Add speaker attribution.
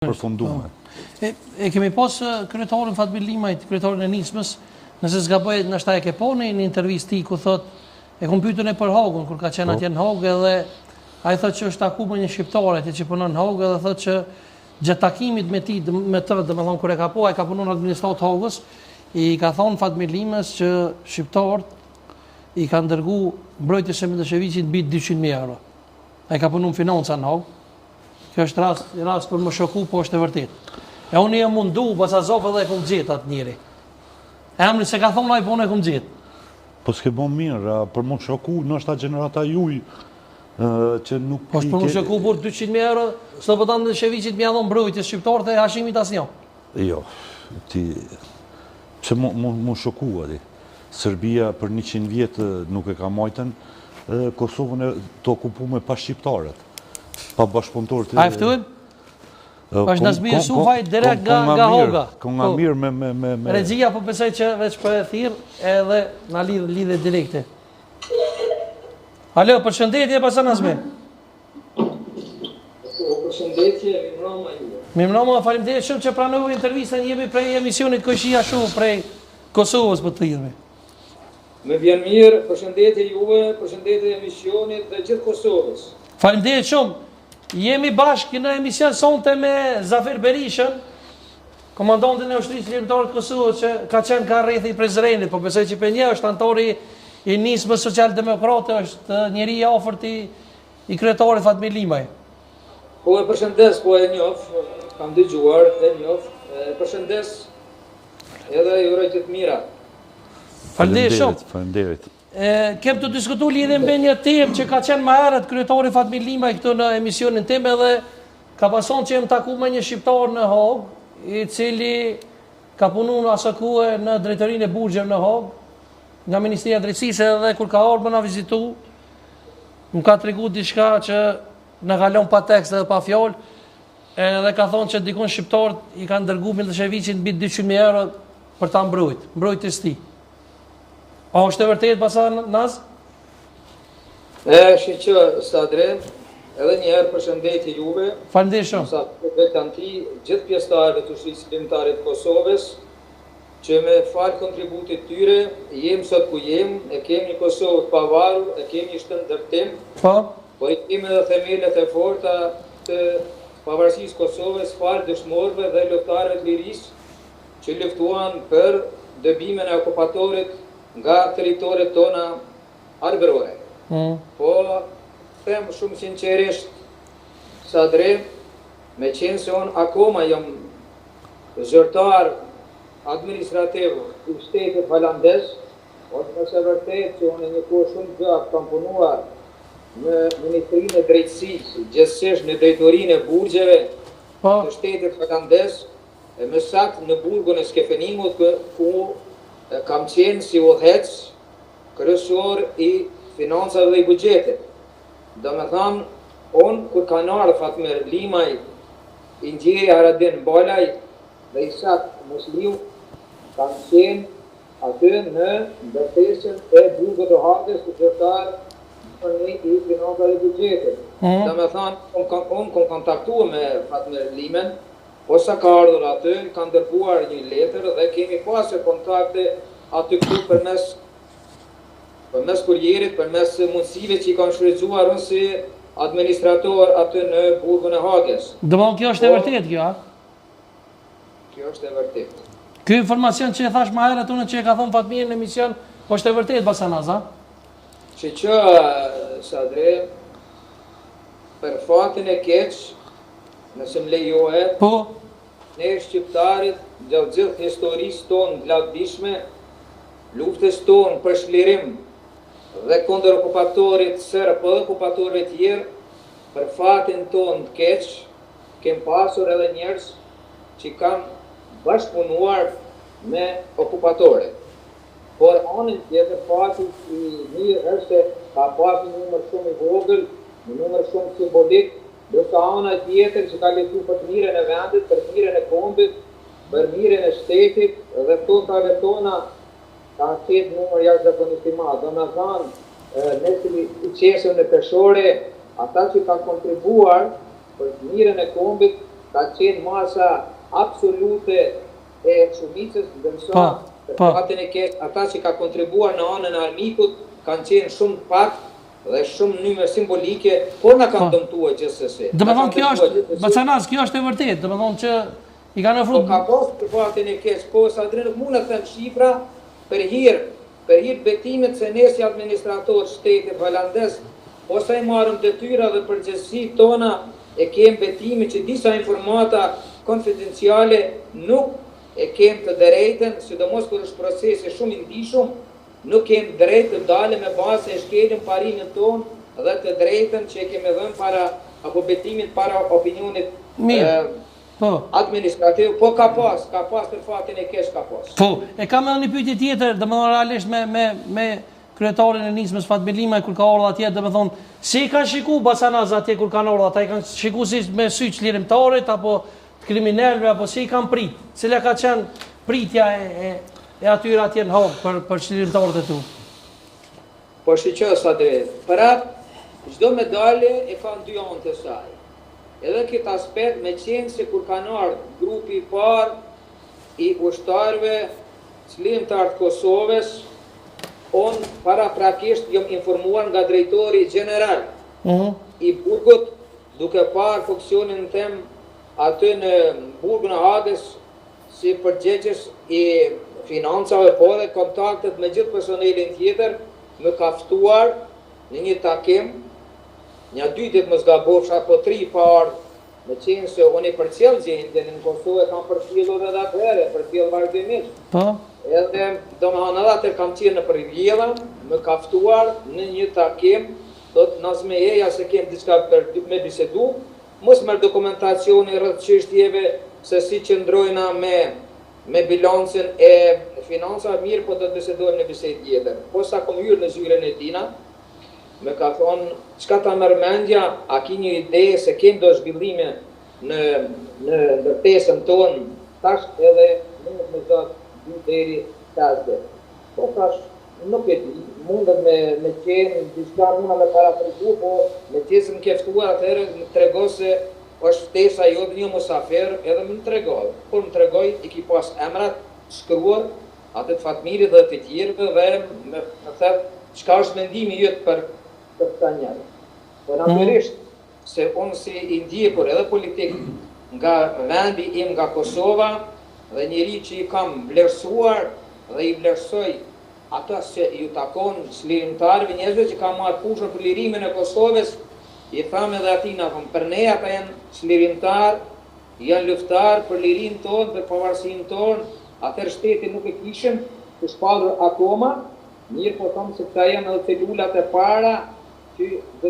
Speaker 1: përfunduar.
Speaker 2: E kemi pas kryetarin Fatmir Limajt, kryetarin e nismës, nëse zgaboj ndoshta e ke pa në një intervistë ku thot e kom pyetur ne për Hagun kur ka qenë atje në Hag edhe ai thotë që është taku me një shqiptar atje që punon në Hag edhe thotë që gjatë takimit me të, domethënë kur e ka ai ka punuar në administratë Hagës, i ka thonë Fatmir Limës që shqiptarët i kanë dërguar mbrojtjes së Miloševićit mbi 200.000 euro. Ai ka punuar në financa në Hag. Kjo është rast për më shoku, po është e vërtet. E unë jam mundu, basa zopë edhe e kom gjetë atë njëri. Emri se ka thonë ai, po unë e kom gjetë.
Speaker 1: Po s'ke bon mirë, për më shoku, në është ta gjenerata juj, që nuk...
Speaker 2: Po është për më shoku, për 200.000 euro, së të pëtanë dhe Shevicit mi adhon mbrojtjes shqiptarët e Hashimit asnjë.
Speaker 1: Jo, ti... Pse më shoku, ati. Serbia për 100 vjetë nuk e ka majten, Kosovën e të okupume pa shqiptarët. Pa bashkëpunëtor të...
Speaker 2: A e ftuin? Është Nazmi Jusufaj direkt nga Hoga.
Speaker 1: Ko nga mirë me...
Speaker 2: Regjia po besoj që veç për e thirë edhe na lidhe direkte. Alo, përshëndetje pasa Nazmi.
Speaker 3: Përshëndetje, Mimrama ju.
Speaker 2: Mimrama, faleminderit shumë që pranove intervistën, jemi prej emisionit Koqia Show prej Kosovës për të thirrmi.
Speaker 3: Me vjen mirë, përshëndetje juve, përshëndetje emisionit dhe gjithë Kosovës.
Speaker 2: Faleminderit shumë. Jemi bashkë në emision sonte me Zafer Berishën, komandantin e ushtrisë ligjore të Kosovës që ka qenë ka rrethi i Prizrenit, po besoj që për një është anëtori i nismës social-demokrate, është njeri i afërt i kryetarit Fatmir Limaj.
Speaker 3: Po e përshëndes, po e njoh, kam dëgjuar, e njoh, e përshëndes edhe ju uroj gjithë mira.
Speaker 2: Faleminderit shumë.
Speaker 1: Faleminderit.
Speaker 2: Kem të diskutu lidhe me një temë që ka qenë më herët kryetari Fatmir Limaj këtu në emisionin tim edhe ka pason që jem taku me një shqiptar në Hag, i cili ka punu në asakue në drejtorinë e burgjeve në Hag, nga Ministria e Drejtësisë edhe kur ka ardhur më na vizitu, më ka treguar diçka që na kalon pa tekst edhe pa fjalë, edhe ka thonë që dikon shqiptarët i kanë dërguar Miloševićit mbi 200.000 euro për ta mbrojtjes tij. A është e vërtet pasa Naz?
Speaker 3: Shqyqë Sadre, edhe njëherë përshëndetje juve.
Speaker 2: Faleminderit shumë.
Speaker 3: Sa vetan ti, gjithë pjesëtarëve të ushtrisë ligjore të Kosovës, që me falë kontributit tyre, jem sot ku jem, e kemi një Kosovë të pavarur, e kemi një shtënë ndërtim, po e kemi edhe themelet e forta të pavarësisë Kosovës, falë dëshmorëve dhe luftarëve të lirisë, që luftuan për dëbimin e okupatorit nga teritorit tona arbërore. Po, them shumë sinqerisht, Sadre, me qenë se unë akoma jam zyrtar administrativ i shtetit holandez, është nëse vërtet që unë një kohë shumë gjatë kam punuar në Ministrinë e Drejtësisë, gjithsesi në drejtorinë e burgjeve të shtetit holandez, e më saktë në burgun e Skefenimut ku kam qenë si udhëhec kryesor i financave dhe i buxhetit. Do me thamë, unë kur kanë ardhur Fatmir Limaj, Ingjeri Haradin Balaj dhe Isak Musliu, kanë qenë aty në ndërtesën e burgut të Hagës të zyrtar i financave dhe i buxhetit. Do me thamë, unë kom kontaktuar me Fatmir Limen, po sa ka ardhur aty, kanë dërguar një letër dhe kemi pasur kontakte aty këtu përmes kurierit, përmes mundësive që i kanë shfrytzuar unë si administrator aty në burgun e Hagës.
Speaker 2: Domthon kjo është e vërtet kjo, a?
Speaker 3: Kjo është e vërtet.
Speaker 2: Ky informacion që e thash më herët unë që e ka thonë Fatmir në emision, është e vërtet Basanaz, a?
Speaker 3: Që Sadre, për fatin e keq, nëse më lejohet, ne shqiptarit gjatë gjithë historisë tonë glavdishme, luftës tonë për shlirim dhe kundër okupatorit serb dhe okupatorëve tjerë, për fatin tonë të keq, kem pasur edhe njerëz që kanë bashkëpunuar me okupatorit. Por anën tjetër fati i mirë është se ka pasur një numër shumë i vogël, një numër shumë simbolik, ndërsa ana tjetër që ka lecu për mirën e vendit, për mirën e kombit, për mirën e shtetit dhe tonave tona ka qenë numër jashtëzakonisht i madh. Do me thënë, ne si qesën e peshore, ata që kanë kontribuar për mirën e kombit, ka qenë masa absolute e shumicës, ndërsa për fatin e keq, ata që ka kontribuar në anën e armikut kanë qenë shumë pak dhe shumë numër simbolike, por na kanë dëmtuar gjithsesi.
Speaker 2: Domethënë kjo është, Bacanas, kjo është e vërtetë, domethënë që i kanë ofruar.
Speaker 3: Po ka pas për fatin e keq, po sa drejt nuk mund të them shifra për hir betimit se ne si administrator shtetit holandez ose i marrëm detyra dhe përgjegjësitë tona e kem betimin që disa informata konfidenciale nuk e kem të drejtën, sidomos kur është procesi shumë i ndihshëm, nuk kem drejtë të dalë me bazë e shkelim parimin ton dhe të drejtën që e kemi dhënë para apo betimin para opinionit administrativ, po ka pas për fatin e keq ka pas.
Speaker 2: Po, e kam edhe një pyetje tjetër, domethënë realisht me kryetarin e nismës Fatmir Limaj kur ka ardhur atje, domethënë si kanë shikuar Bacanas atje kur kanë ardhur, ata i kanë shikuar si me sy çlirimtarit apo të kriminalëve apo si i kanë prit? Cila ka qenë pritja e atyre atje në Hog për çlirimtarët e tu?
Speaker 3: Po shiqo sa drejt. Prap çdo medalje e ka dy anë të saj. Edhe këtë aspekt me qenë se kur kanë ardhur grupi i parë i ushtarëve çlirimtar të Kosovës, unë paraprakisht jam informuar nga drejtori general i burgut, duke parë funksionin tem aty në burgun e Hagës si përgjegjës i financave, po dhe kontaktet me gjithë personelin tjetër, më ka ftuar në një takim, një 2 ditë më zgabofsha, apo 3 parë, me qenë se unë i përcjell gjendjen në Kosovë, kam përcjellur edhe atëherë, përcjell vazhdimisht.
Speaker 2: Po.
Speaker 3: Edhe domethënë edhe atë kam qenë në Rivjella, më ka ftuar në një takim, thot nazme eja se kem diçka për me bisedu, mos merr dokumentacioni rreth çështjeve se si qëndrojna me bilancin e financave, mirë, po do të bisedojmë në bisedë tjetër. Po sa kom hyrë në zyrën e tina, me ka thonë, çka ta merr mendja, a ki një ide se kem do zhvillime në ndërtesën tonë, tash edhe mund me zot 2 deri 5 ditë. Po tash nuk e di, mundet me qenë diçka muna me parapriku, po me qesë më keftuar atëherë më trego se është ftesa jote një musafer, edhe më tregoj. Kur më tregoj, i ki pas emrat shkruar, atë të Fatmirit dhe të tjerëve, dhe më thëtë, çka është mendimi jëtë për këta njerë. Po natyrisht, se unë si i ndjekur edhe politik nga vendi im nga Kosova, dhe njeri që i kam vlerësuar dhe i vlerësoj ata se ju takon çlirimtarëve, njerëzve që ka marrë fushën për lirimin e Kosovës, i thamë edhe atina, për ne ata janë çlirimtar, janë luftar për lirinë tonë, për pavarësinë tonë, atëherë shteti nuk e kishim të shpallur akoma, mirë po thamë se këta janë edhe celulat e para që dhe